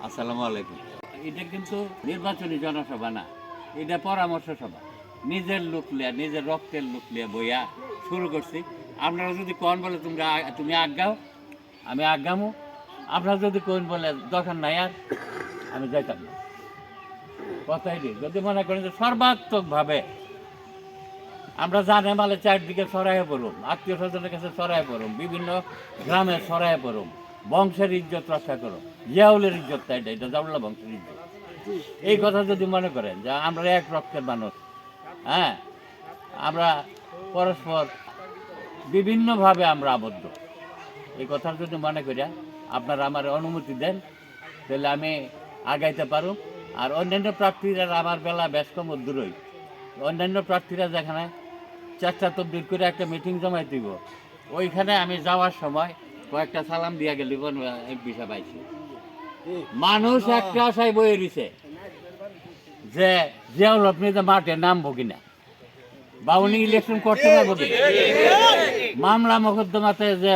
আসসালামু আলাইকুম। এটা কিন্তু নির্বাচনী জনসভা না, এটা পরামর্শ সভা। নিজের লোক লিয়া, নিজের রক্তের লোক লিয়া বইয়া শুরু করছি। আপনারা যদি কোন বলে তুমি আজ্ঞাও, আমি আজ্ঞামো। আপনারা যদি কোন বলে দরকার নাই আর, আমি যাইতাম না। কথাই দিই, যদি মনে করেন যে সর্বাত্মকভাবে আমরা জানে মালে চারদিকে ছড়াইয়ে পড়ুম, আত্মীয় স্বজনের কাছে ছড়াইয়ে পড়ুম, বিভিন্ন গ্রামে ছড়াইয়ে পড়ুম, বংশের ইজ্জত রক্ষা করো। জিয়াউলের ইজ্জত তাই এটা জাউল্লা বংশের ইজ্জত। এই কথা যদি মনে করেন যে আমরা এক রক্তের মানুষ, হ্যাঁ, আমরা পরস্পর বিভিন্নভাবে আমরা আবদ্ধ, এই কথা যদি মনে করিয়া আপনারা আমার অনুমতি দেন, তাহলে আমি আগাইতে পারো। আর অন্যান্য প্রার্থীরা আমার বেলা বেশ কম দূরই, অন্যান্য প্রার্থীরা যেখানে চেষ্টা তবদিল করে একটা মিটিং জমাই দিব, ওইখানে আমি যাওয়ার সময় কয়েকটা সালাম দিয়া গেলি এমপি সাহেব আইছি। মানুষ একটা আশায় বয়ে দিছে যে জিয়াউল আপনি যে মাঠে নামবো কিনা, বা উনি ইলেকশন করতে পারবো কিনা, মামলা মোকদ্দমাতে যে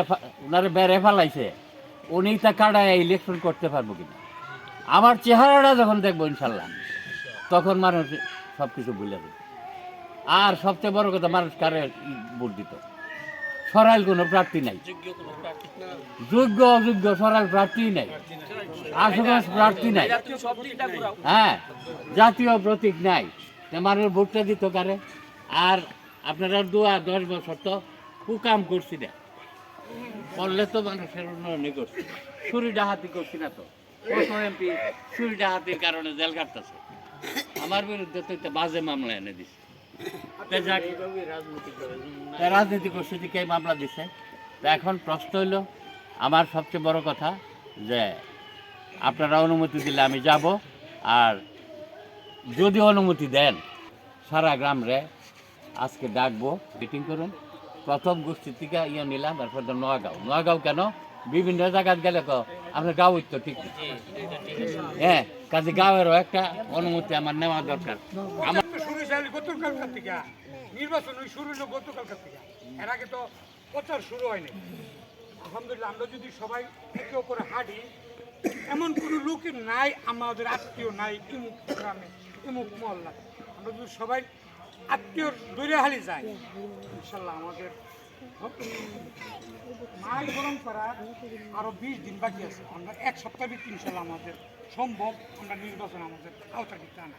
ওনারে বেড়ে ফেলাইছে উনি তা কাটায় ইলেকশন করতে পারবো কিনা। আমার চেহারাটা যখন দেখবো ইনশাল্লাহ, তখন মানুষ সব কিছু ভুলে যাবে। আর সবচেয়ে বড় কথা, মানুষ কারে ভোট দিত, সরাইল কোনো প্রার্থী নাই, যোগ্য অযোগ্য সরাইল প্রার্থী নাই, আশুগঞ্জ প্রার্থী নাই, হ্যাঁ, জাতীয় প্রতীক নাই, মানুষ ভোটটা দিত কারে। আর আপনারা 10 বছর তো কুকাম করছি না, করলে তো মানুষের উন্নয়নই করছি, চুরি ডাহাতি করছি না তো। কত এমপি চুরি ডাহাতির কারণে জেল কাটতেছে, আমার বিরুদ্ধে তো একটা বাজে মামলা এনে দিচ্ছে। রাজনীতি করছে দিকে মামলা দিছে। তা এখন প্রশ্ন হইল, আমার সবচেয়ে বড় কথা যে আপনারা অনুমতি দিলে আমি যাব। আর যদি অনুমতি দেন, সারা গ্রামরে আজকে ডাকবো, মিটিং করুন। প্রথম গোষ্ঠী থেকে নিলাম, তারপর তো নয়াগাঁও কেন বিভিন্ন জায়গায় গেলে আপনার গাঁও তো ঠিক নেই, হ্যাঁ, কাজে গাঁয়েরও একটা অনুমতি আমার নেওয়া দরকার। আমার গতকালকার থেকে নির্বাচন শুরু হলো, গতকালকার থেকে, এর আগে তো প্রচার শুরু হয়নি। আলহামদুলিল্লাহ, আমরা যদি সবাই একে অপরে হাঁটি, এমন কোনো লোকের নাই আমাদের আত্মীয় নাই ইমুক গ্রামে ইমুক মহল্লা, আমরা যদি সবাই আত্মীয়র দূরে হালি যাই, ইনশাল্লাহ আমাদের মাই গরম করা আরো 20 দিন বাকি আছে। আমরা 1 সপ্তাহ ভিতরে ইনশাল্লাহ আমাদের সম্ভব আমরা নির্বাচন আমাদের আওতা দিতে আনা।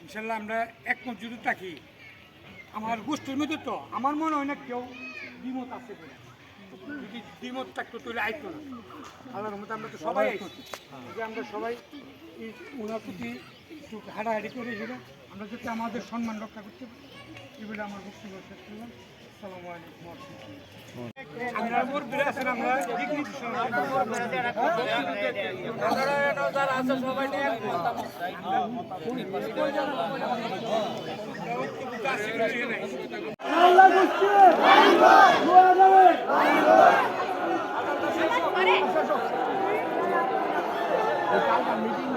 ইনশাল্লাহ আমরা একমত যদি থাকি, আমার গোষ্ঠীর মধ্যে তো আমার মনে হয় না কেউ দ্বিমত আছে বলে। যদি দ্বিমত থাকতো তাহলে আইতো না। আল্লাহর রহমতে আমরা তো সবাই আইছি, যে আমরা সবাই ওনার প্রতি একটু হাঁটাহাঁটি করে গেলে আমরা যাতে আমাদের সম্মান রক্ষা করতে পারি, এগুলো আমার বক্তব্য শেষ করলাম। আসসালামু আলাইকুম। আমরা মুরব্বিরা আছেন, আমরা ডিগনিটি মিটিং